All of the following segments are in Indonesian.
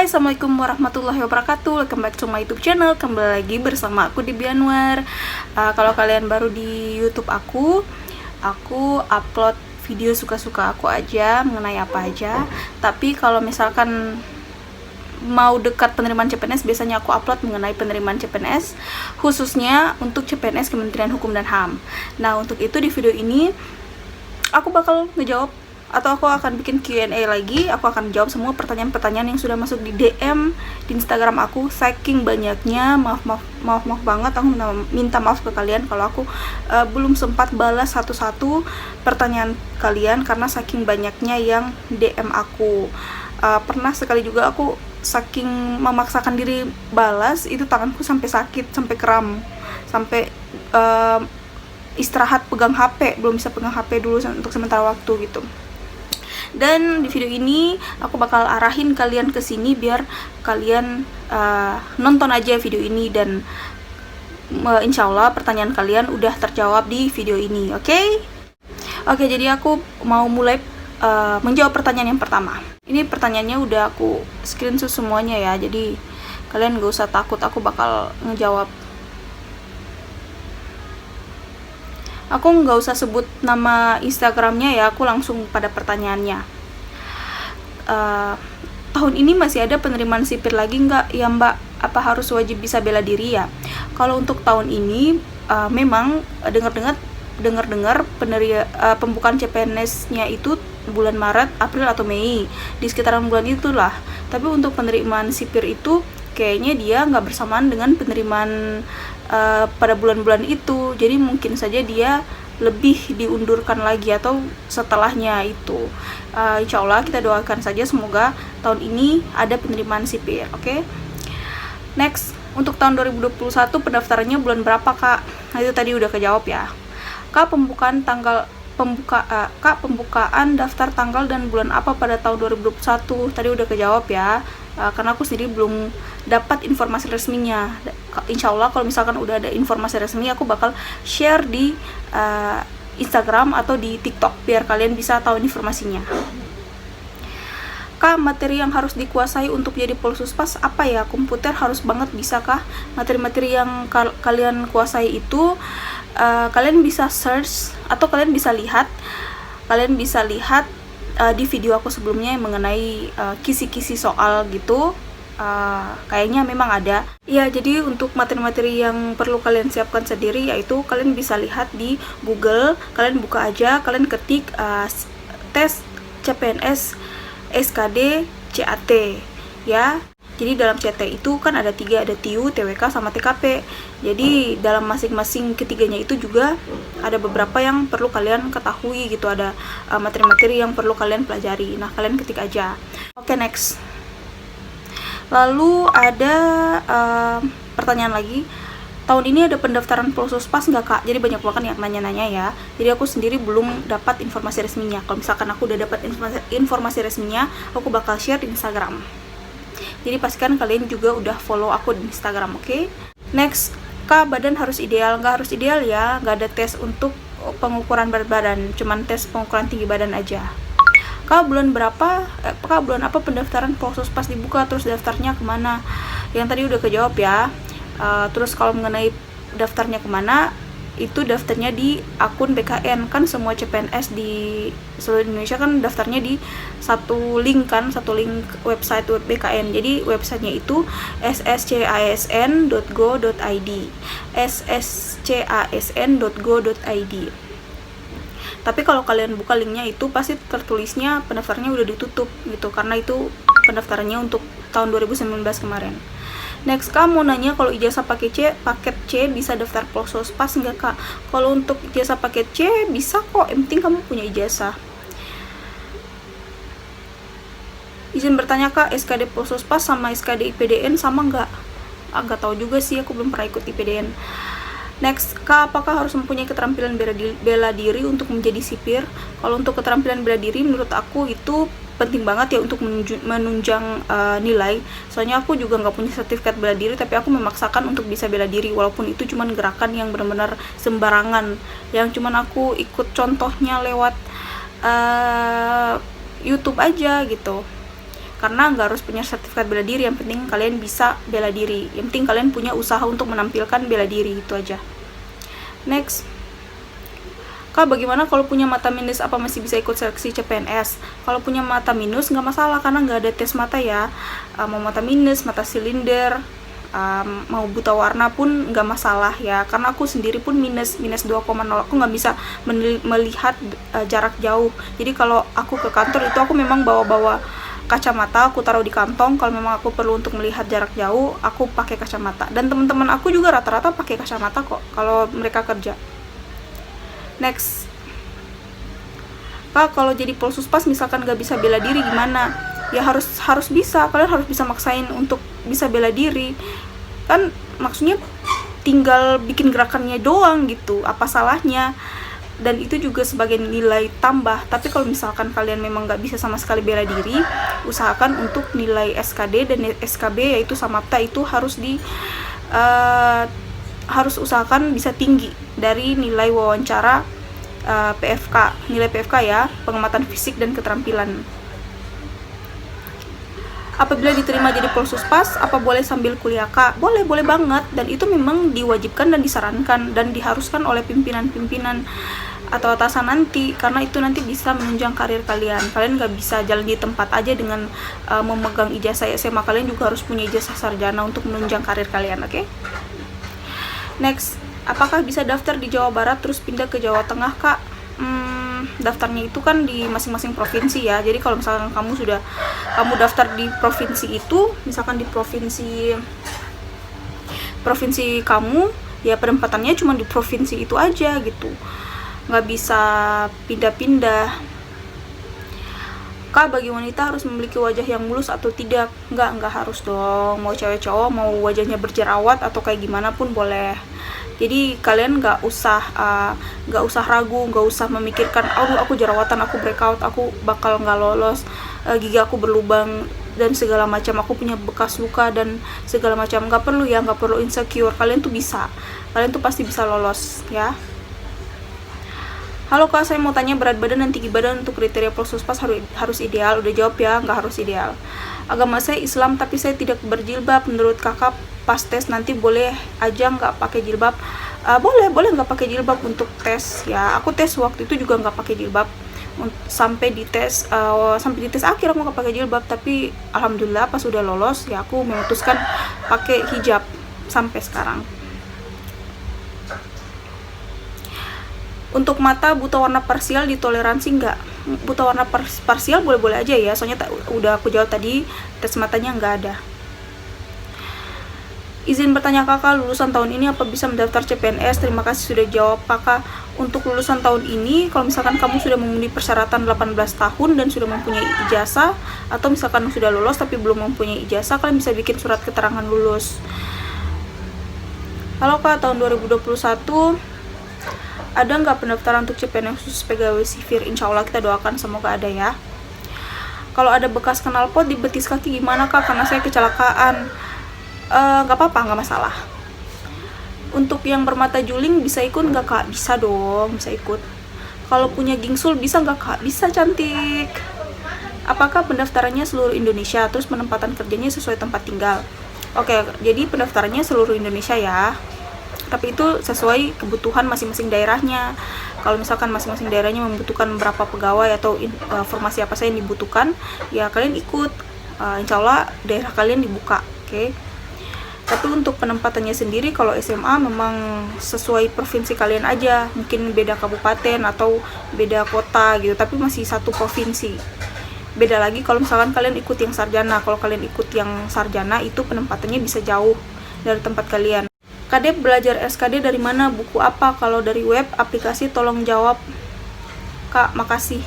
Hai, assalamualaikum warahmatullahi wabarakatuh. Welcome back to my YouTube channel. Kembali lagi bersama aku di Bianwar. Kalau kalian baru di YouTube aku upload video suka-suka aku aja, mengenai apa aja. Tapi kalau misalkan mau dekat penerimaan CPNS, biasanya aku upload mengenai penerimaan CPNS, khususnya untuk CPNS Kementerian Hukum dan HAM. Nah, untuk itu di video ini aku bakal ngejawab, atau aku akan bikin Q&A lagi. Aku akan jawab semua pertanyaan-pertanyaan yang sudah masuk di DM di Instagram aku. Saking banyaknya, maaf banget, aku minta maaf ke kalian kalau aku belum sempat balas satu-satu pertanyaan kalian karena saking banyaknya yang DM aku. Pernah sekali juga aku saking memaksakan diri balas, itu tanganku sampai sakit, sampai kram, sampai istirahat pegang HP, belum bisa pegang HP dulu untuk sementara waktu gitu. Dan di video ini aku bakal arahin kalian ke sini biar kalian nonton aja video ini, dan insya Allah pertanyaan kalian udah terjawab di video ini. Oke, jadi aku mau mulai menjawab pertanyaan yang pertama. Ini pertanyaannya udah aku screenshot semuanya ya, jadi kalian gak usah takut, aku bakal ngejawab. Aku nggak usah sebut nama Instagramnya ya, aku langsung pada pertanyaannya. Tahun ini masih ada penerimaan sipir lagi nggak ya Mbak? Apa harus wajib bisa bela diri ya? Kalau untuk tahun ini memang dengar pembukaan CPNS-nya itu bulan Maret, April atau Mei, di sekitaran bulan itulah. Tapi untuk penerimaan sipir itu kayaknya dia nggak bersamaan dengan penerimaan pada bulan-bulan itu, jadi mungkin saja dia lebih diundurkan lagi atau setelahnya itu. Insya Allah kita doakan saja semoga tahun ini ada penerimaan sipir. Oke. Next, untuk tahun 2021 pendaftarannya bulan berapa Kak? Nah, itu tadi udah kejawab ya. Kak, pembukaan daftar tanggal dan bulan apa pada tahun 2021? Tadi udah kejawab ya. Karena aku sendiri belum dapat informasi resminya. Insya Allah kalau misalkan udah ada informasi resmi, aku bakal share di Instagram atau di TikTok biar kalian bisa tahu informasinya. Kak, materi yang harus dikuasai untuk jadi Polsuspas apa ya? Komputer harus banget bisa kah? Materi-materi yang kalian kuasai itu kalian bisa search atau kalian bisa lihat di video aku sebelumnya yang mengenai kisi-kisi soal gitu. Kayaknya memang ada ya. Jadi untuk materi-materi yang perlu kalian siapkan sendiri, yaitu kalian bisa lihat di Google. Kalian buka aja, kalian ketik tes CPNS SKD CAT ya. Jadi dalam CAT itu kan ada 3, ada TIU, TWK, sama TKP. Jadi dalam masing-masing ketiganya itu juga ada beberapa yang perlu kalian ketahui gitu. Ada materi-materi yang perlu kalian pelajari. Nah, kalian ketik aja. Oke, next. Lalu ada pertanyaan lagi. Tahun ini ada pendaftaran Polsuspas nggak Kak? Jadi banyak banget yang nanya-nanya ya. Jadi aku sendiri belum dapat informasi resminya. Kalau misalkan aku udah dapat informasi resminya, aku bakal share di Instagram. Jadi pastikan kalian juga udah follow aku di Instagram, oke? Next, Kak, badan harus ideal? Nggak harus ideal ya, nggak ada tes untuk pengukuran berat badan, cuman tes pengukuran tinggi badan aja. Kak, bulan apa pendaftaran Polsuspas dibuka, terus daftarnya kemana? Yang tadi udah kejawab ya. Terus kalau mengenai daftarnya kemana, itu daftarnya di akun BKN. Kan semua CPNS di seluruh Indonesia kan daftarnya di satu link website BKN. Jadi websitenya itu sscasn.go.id sscasn.go.id. Tapi kalau kalian buka linknya itu pasti tertulisnya pendaftarannya udah ditutup gitu, karena itu pendaftarannya untuk tahun 2019 kemarin. Next, Kak, mau nanya kalau ijazah paket C bisa daftar Polsuspas nggak Kak? Kalau untuk ijazah paket C bisa kok, yang penting kamu punya ijazah. Izin bertanya Kak, SKD Polsuspas sama SKD IPDN sama nggak? Nggak tahu juga sih, aku belum pernah ikut IPDN. Next, Kak, apakah harus mempunyai keterampilan bela diri untuk menjadi sipir? Kalau untuk keterampilan bela diri, menurut aku itu penting banget ya untuk menunjang nilai. Soalnya aku juga nggak punya sertifikat bela diri, tapi aku memaksakan untuk bisa bela diri, walaupun itu cuman gerakan yang benar-benar sembarangan, yang cuman aku ikut contohnya lewat YouTube aja gitu. karena nggak harus punya sertifikat bela diri, yang penting kalian bisa bela diri, yang penting kalian punya usaha untuk menampilkan bela diri, itu aja. Next, Kak, bagaimana kalau punya mata minus, apa masih bisa ikut seleksi CPNS? Kalau punya mata minus nggak masalah, karena nggak ada tes mata ya. Mau mata minus, mata silinder, mau buta warna pun nggak masalah ya, karena aku sendiri pun minus 2,0, aku nggak bisa melihat jarak jauh. Jadi kalau aku ke kantor itu aku memang bawa kacamata, aku taruh di kantong. Kalau memang aku perlu untuk melihat jarak jauh, aku pakai kacamata, dan teman-teman aku juga rata-rata pakai kacamata kok kalau mereka kerja. Next, Kak, kalau jadi Polsuspas misalkan nggak bisa bela diri gimana? Ya harus bisa, kalian harus bisa maksain untuk bisa bela diri kan, maksudnya tinggal bikin gerakannya doang gitu, apa salahnya? Dan itu juga sebagai nilai tambah. Tapi kalau misalkan kalian memang nggak bisa sama sekali bela diri, usahakan untuk nilai SKD dan SKB, yaitu Samapta, itu harus usahakan bisa tinggi dari nilai wawancara PFK, nilai PFK ya, pengamatan fisik dan keterampilan. Apabila diterima jadi Polsuspas, apa boleh sambil kuliah, Kak? Boleh banget, dan itu memang diwajibkan dan disarankan dan diharuskan oleh pimpinan-pimpinan atau atasan nanti, karena itu nanti bisa menunjang karir kalian. Kalian nggak bisa jalan di tempat aja dengan memegang ijazah SMA, kalian juga harus punya ijazah sarjana untuk menunjang karir kalian, oke? Next, apakah bisa daftar di Jawa Barat terus pindah ke Jawa Tengah, Kak? Daftarnya itu kan di masing-masing provinsi ya. Jadi kalau misalkan kamu daftar di provinsi itu, misalkan di provinsi kamu, ya penempatannya cuma di provinsi itu aja gitu, nggak bisa pindah-pindah. Kak, bagi wanita harus memiliki wajah yang mulus atau tidak? Nggak harus dong. Mau cewek cowok, mau wajahnya berjerawat atau kayak gimana pun boleh. Jadi kalian nggak usah ragu, nggak usah memikirkan, aduh aku jerawatan, aku breakout, aku bakal nggak lolos, gigi aku berlubang dan segala macam, aku punya bekas luka dan segala macam. Nggak perlu insecure. Kalian tuh pasti bisa lolos ya. Halo Kak, saya mau tanya, berat badan dan tinggi badan untuk kriteria Polsuspas harus ideal? Udah jawab ya, nggak harus ideal. Agama saya Islam tapi saya tidak berjilbab. Menurut kakak pas tes nanti boleh aja nggak pakai jilbab? Boleh nggak pakai jilbab untuk tes ya. Aku tes waktu itu juga nggak pakai jilbab sampai di tes akhir aku nggak pakai jilbab, tapi alhamdulillah pas udah lolos ya aku memutuskan pakai hijab sampai sekarang. Untuk mata buta warna parsial ditoleransi nggak? Buta warna parsial boleh-boleh aja ya, soalnya udah aku jawab tadi, tes matanya nggak ada. Izin bertanya kakak, lulusan tahun ini apa bisa mendaftar CPNS? Terima kasih sudah jawab kakak. Untuk lulusan tahun ini, kalau misalkan kamu sudah memenuhi persyaratan 18 tahun dan sudah mempunyai ijazah, atau misalkan sudah lulus tapi belum mempunyai ijazah, kalian bisa bikin surat keterangan lulus. Halo kak, tahun 2021 ada nggak pendaftaran untuk CPNS khusus pegawai sipir? Insya Allah kita doakan semoga ada ya. Kalau ada bekas knalpot di betis kaki gimana kak? Karena saya kecelakaan. Nggak apa-apa, nggak masalah. Untuk yang bermata juling bisa ikut nggak kak? Bisa dong, bisa ikut. Kalau punya gingsul bisa nggak kak? Bisa cantik. Apakah pendaftarannya seluruh Indonesia? Terus penempatan kerjanya sesuai tempat tinggal? Oke, jadi pendaftarannya seluruh Indonesia ya, tapi itu sesuai kebutuhan masing-masing daerahnya. Kalau misalkan masing-masing daerahnya membutuhkan berapa pegawai atau informasi apa saja yang dibutuhkan, ya kalian ikut. Insya Allah daerah kalian dibuka, oke? Tapi untuk penempatannya sendiri, kalau SMA memang sesuai provinsi kalian aja, mungkin beda kabupaten atau beda kota gitu, tapi masih satu provinsi. Beda lagi kalau misalkan kalian ikut yang sarjana. Kalau kalian ikut yang sarjana itu penempatannya bisa jauh dari tempat kalian. Kadep belajar SKD dari mana? Buku apa? Kalau dari web, aplikasi, tolong jawab. Kak, makasih.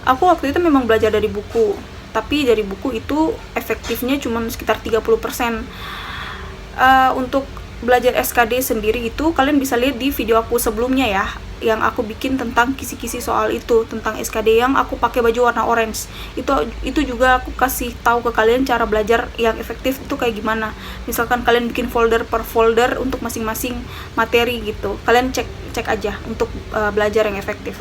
Aku waktu itu memang belajar dari buku, tapi dari buku itu efektifnya cuma sekitar 30%. Untuk belajar SKD sendiri itu kalian bisa lihat di video aku sebelumnya ya, yang aku bikin tentang kisi-kisi soal itu, tentang SKD yang aku pakai baju warna orange. Itu juga aku kasih tahu ke kalian cara belajar yang efektif itu kayak gimana. Misalkan kalian bikin folder per folder untuk masing-masing materi gitu. Kalian cek aja untuk belajar yang efektif.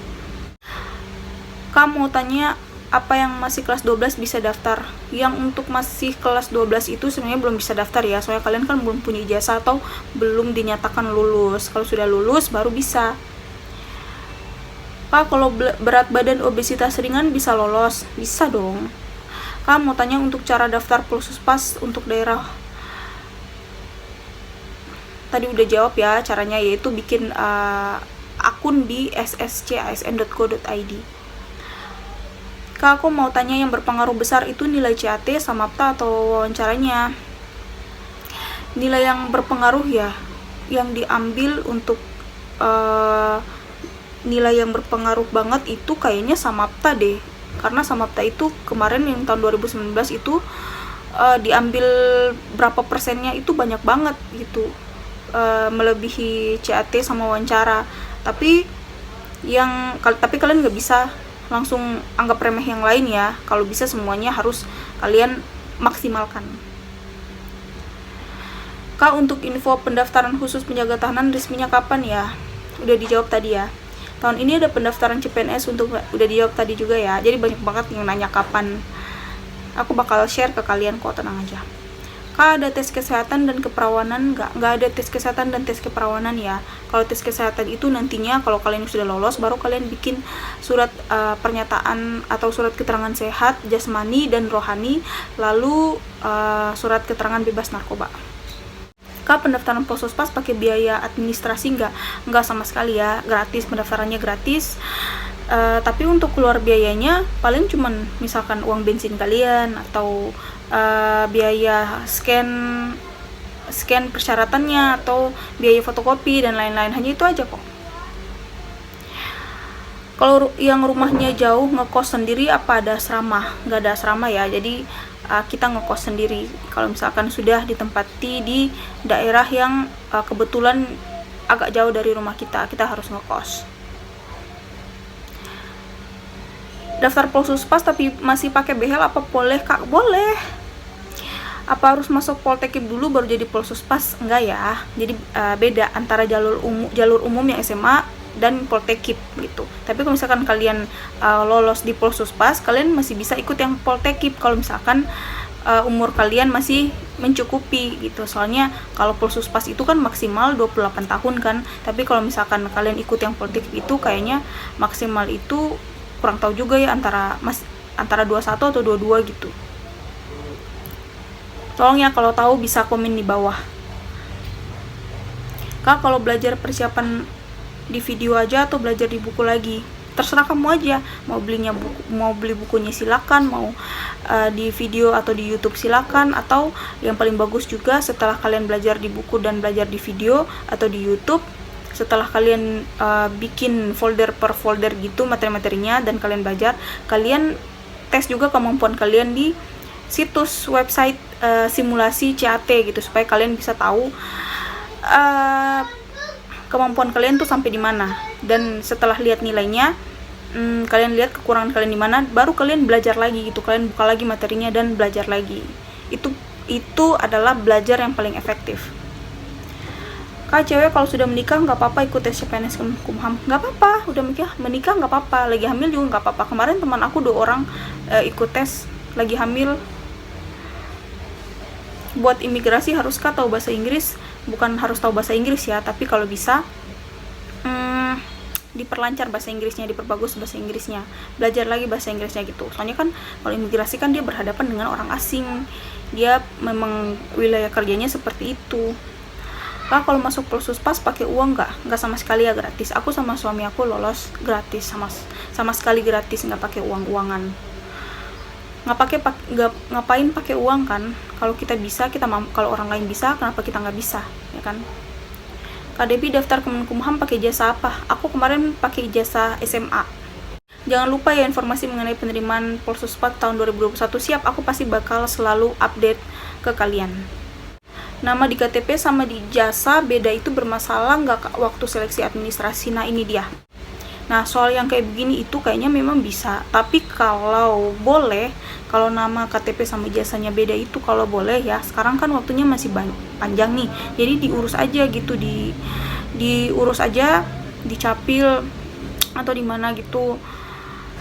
Kamu tanya apa yang masih kelas 12 bisa daftar. Yang untuk masih kelas 12 itu sebenarnya belum bisa daftar ya, soalnya kalian kan belum punya ijazah atau belum dinyatakan lulus. Kalau sudah lulus baru bisa. Kak, kalau berat badan obesitas ringan bisa lolos? Bisa dong. Kak, mau tanya untuk cara daftar Polsuspas untuk daerah. Tadi udah jawab ya caranya, yaitu bikin akun di sscasn.go.id. Kak, aku mau tanya yang berpengaruh besar itu nilai CAT, samapta, atau wawancaranya. Nilai yang berpengaruh ya, yang diambil untuk nilai yang berpengaruh banget itu kayaknya samapta deh. Karena samapta itu kemarin yang tahun 2019 itu diambil berapa persennya itu banyak banget gitu, melebihi CAT sama wawancara. Tapi kalian nggak bisa langsung anggap remeh yang lain ya. Kalau bisa semuanya harus kalian maksimalkan. Kak, untuk info pendaftaran khusus penjaga tahanan resminya kapan ya? Udah dijawab tadi ya. Tahun ini ada pendaftaran CPNS udah dijawab tadi juga ya. Jadi banyak banget yang nanya kapan. Aku bakal share ke kalian kok, tenang aja. Kak, ada tes kesehatan dan keperawanan nggak? Nggak ada tes kesehatan dan tes keperawanan ya. Kalau tes kesehatan itu nantinya kalau kalian sudah lolos, baru kalian bikin surat pernyataan atau surat keterangan sehat, jasmani dan rohani, lalu surat keterangan bebas narkoba. Kak, pendaftaran Polsuspas pakai biaya administrasi nggak? Nggak sama sekali ya, gratis, pendaftarannya gratis. Tapi untuk keluar biayanya paling cuman misalkan uang bensin kalian atau biaya scan persyaratannya atau biaya fotokopi dan lain-lain, hanya itu aja kok. Kalau yang rumahnya jauh ngekos sendiri apa ada asrama? Nggak ada asrama ya, jadi kita ngekos sendiri. Kalau misalkan sudah ditempati di daerah yang kebetulan agak jauh dari rumah kita harus ngekos. Daftar Polsuspas tapi masih pakai behel apa boleh? Kak, boleh. Apa harus masuk Poltekip dulu baru jadi Polsuspas? Enggak ya. Jadi beda antara jalur umum yang SMA dan Poltekip gitu. Tapi kalau misalkan kalian lolos di Polsuspas, kalian masih bisa ikut yang Poltekip kalau misalkan umur kalian masih mencukupi gitu. Soalnya kalau Polsuspas itu kan maksimal 28 tahun kan. Tapi kalau misalkan kalian ikut yang Poltekip itu kayaknya maksimal itu kurang tahu juga ya, antara 21 atau 22 gitu. Tolong ya kalau tahu bisa komen di bawah. Kak, kalau belajar persiapan di video aja atau belajar di buku lagi? Terserah kamu aja. Mau beli bukunya silakan, mau di video atau di YouTube silakan, atau yang paling bagus juga setelah kalian belajar di buku dan belajar di video atau di YouTube, setelah kalian bikin folder per folder gitu materi-materinya dan kalian belajar, kalian tes juga kemampuan kalian di situs website simulasi CAT gitu, supaya kalian bisa tahu kemampuan kalian tuh sampai di mana. Dan setelah lihat nilainya, kalian lihat kekurangan kalian di mana, baru kalian belajar lagi gitu. Kalian buka lagi materinya dan belajar lagi. Itu adalah belajar yang paling efektif. Kak, cewek kalau sudah menikah nggak apa-apa ikut tes CPNS Kumham? Nggak apa-apa, udah menikah nggak apa-apa, lagi hamil juga nggak apa-apa. Kemarin teman aku 2 orang ikut tes lagi hamil. Buat imigrasi haruskah tahu bahasa Inggris? Bukan harus tahu bahasa Inggris ya, tapi kalau bisa diperlancar bahasa Inggrisnya, diperbagus bahasa Inggrisnya, belajar lagi bahasa Inggrisnya gitu. Soalnya kan kalau imigrasi kan dia berhadapan dengan orang asing, dia memang wilayah kerjanya seperti itu. Kak, kalau masuk Polsuspas pakai uang nggak? Nggak sama sekali ya, gratis. Aku sama suami aku lolos gratis, sama sekali gratis, nggak pakai uang-uangan. Ngapain pakai uang kan? Kalau kita bisa, kalau orang lain bisa, kenapa kita nggak bisa, ya kan? Kak Debbie daftar Kemenkumham pakai jasa apa? Aku kemarin pakai ijazah SMA. Jangan lupa ya informasi mengenai penerimaan Polsuspas tahun 2021. Siap, aku pasti bakal selalu update ke kalian. Nama di KTP sama di jasa beda itu bermasalah nggak waktu seleksi administrasi? Nah ini dia. Nah soal yang kayak begini itu kayaknya memang bisa. Tapi kalau boleh, kalau nama KTP sama jasanya beda itu kalau boleh ya. Sekarang kan waktunya masih panjang nih. Jadi diurus aja gitu, diurus aja di Capil atau di mana gitu.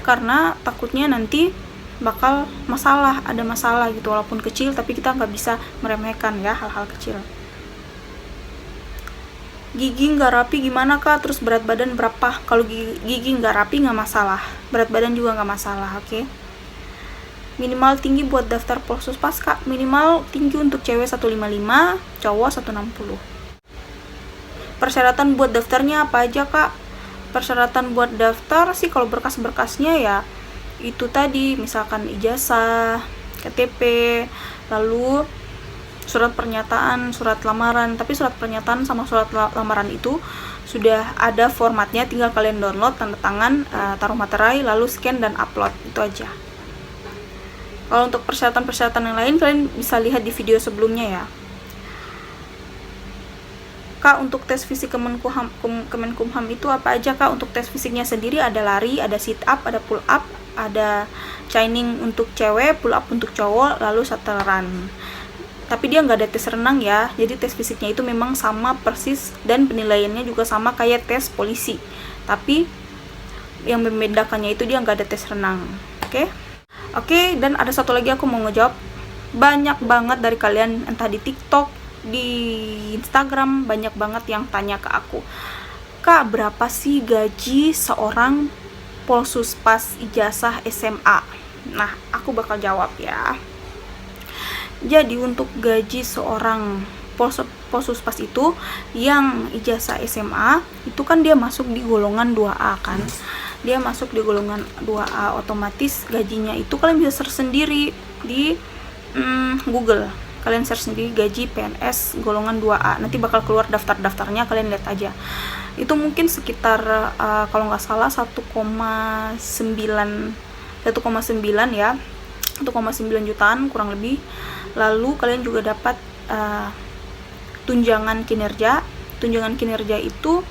karena takutnya nanti bakal ada masalah gitu, walaupun kecil tapi kita nggak bisa meremehkan ya hal-hal kecil. Gigi nggak rapi gimana kak? Terus berat badan berapa? Kalau gigi nggak rapi nggak masalah, berat badan juga nggak masalah. Oke. Minimal tinggi buat daftar Polsuspas kak. Minimal tinggi untuk cewek 155, cowok 160. Persyaratan buat daftarnya apa aja kak? Persyaratan buat daftar sih kalau berkas-berkasnya ya itu tadi, misalkan ijazah, KTP, lalu surat pernyataan, surat lamaran. Tapi surat pernyataan sama surat lamaran itu sudah ada formatnya, tinggal kalian download, tanda tangan, taruh materai, lalu scan dan upload, itu aja. Kalau untuk persyaratan-persyaratan yang lain kalian bisa lihat di video sebelumnya ya. Kak, untuk tes fisik Kemenkumham itu apa aja kak? Untuk tes fisiknya sendiri ada lari, ada sit up, ada pull up, ada chaining untuk cewek, pull up untuk cowok, lalu shuttle run. Tapi dia nggak ada tes renang ya, jadi tes fisiknya itu memang sama persis dan penilaiannya juga sama kayak tes polisi. Tapi yang membedakannya itu dia nggak ada tes renang. Oke, dan ada satu lagi aku mau ngejawab. Banyak banget dari kalian, entah di TikTok, di Instagram, banyak banget yang tanya ke aku, kak berapa sih gaji seorang Polsuspas ijazah SMA? Nah, aku bakal jawab ya. Jadi untuk gaji seorang Polsuspas itu yang ijazah SMA itu kan dia masuk di golongan 2A kan. Dia masuk di golongan 2A, otomatis gajinya itu kalian bisa search sendiri di Google. Kalian search sendiri gaji PNS golongan 2A. Nanti bakal keluar daftar-daftarnya, kalian lihat aja. Itu mungkin sekitar kalau nggak salah 1,9 ya. 1,9 jutaan kurang lebih. Lalu kalian juga dapat tunjangan kinerja. Tunjangan kinerja itu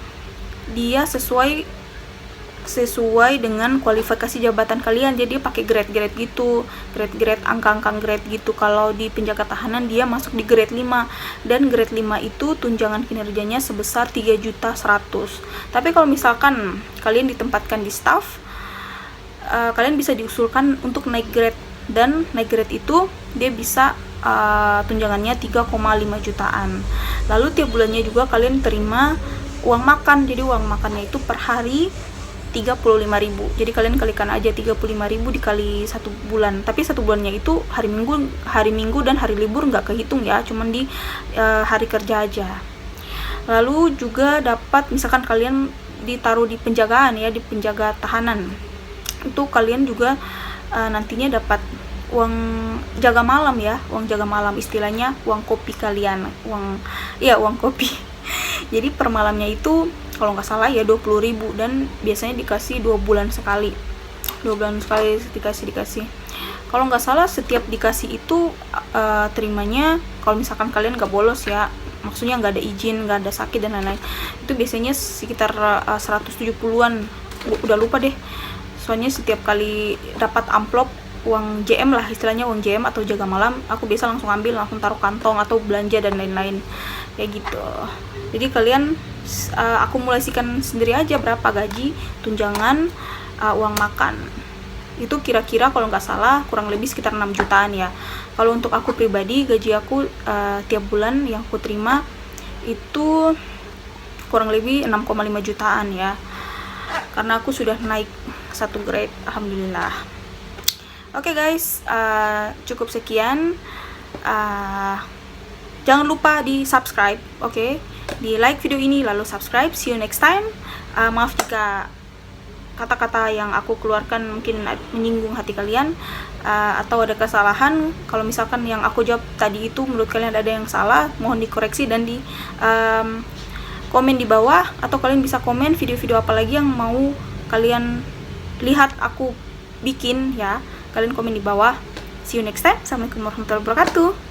dia sesuai dengan kualifikasi jabatan kalian. Jadi pakai grade gitu, angka-angka grade gitu. Kalau di penjaga tahanan dia masuk di grade 5, dan grade 5 itu tunjangan kinerjanya sebesar 3.100.000. Tapi kalau misalkan kalian ditempatkan di staff, kalian bisa diusulkan untuk naik grade, dan naik grade itu dia bisa tunjangannya 3,5 jutaan. Lalu tiap bulannya juga kalian terima uang makan. Jadi uang makannya itu per hari 35.000. Jadi kalian kalikan aja 35.000 dikali 1 bulan. Tapi 1 bulannya itu hari Minggu dan hari libur nggak kehitung ya, cuman di hari kerja aja. Lalu juga dapat, misalkan kalian ditaruh di penjagaan ya, di penjaga tahanan, itu kalian juga nantinya dapat uang jaga malam ya, uang jaga malam, istilahnya uang kopi kalian, uang kopi. Jadi per malamnya itu kalau nggak salah ya 20.000, dan biasanya dikasih 2 bulan sekali dikasih. Kalau nggak salah setiap dikasih itu terimanya, kalau misalkan kalian nggak bolos ya, maksudnya nggak ada izin, nggak ada sakit dan lain-lain, itu biasanya sekitar 170-an, udah lupa deh. Soalnya setiap kali dapat amplop uang JM lah, istilahnya uang JM atau jaga malam, aku biasa langsung ambil, langsung taruh kantong atau belanja dan lain-lain kayak gitu. Jadi kalian akumulasikan sendiri aja berapa gaji, tunjangan, uang makan. Itu kira-kira kalau nggak salah kurang lebih sekitar 6 jutaan ya. Kalau untuk aku pribadi, gaji aku tiap bulan yang aku terima itu kurang lebih 6,5 jutaan ya. Karena aku sudah naik 1 grade, alhamdulillah. Oke guys, cukup sekian. Jangan lupa di subscribe, oke? Di like video ini lalu subscribe. See you next time. Maaf jika kata-kata yang aku keluarkan mungkin menyinggung hati kalian, atau ada kesalahan. Kalau misalkan yang aku jawab tadi itu menurut kalian ada yang salah, mohon dikoreksi dan di komen di bawah, atau kalian bisa komen video-video apa lagi yang mau kalian lihat aku bikin ya. Kalian komen di bawah. See you next time. Assalamualaikum warahmatullahi wabarakatuh.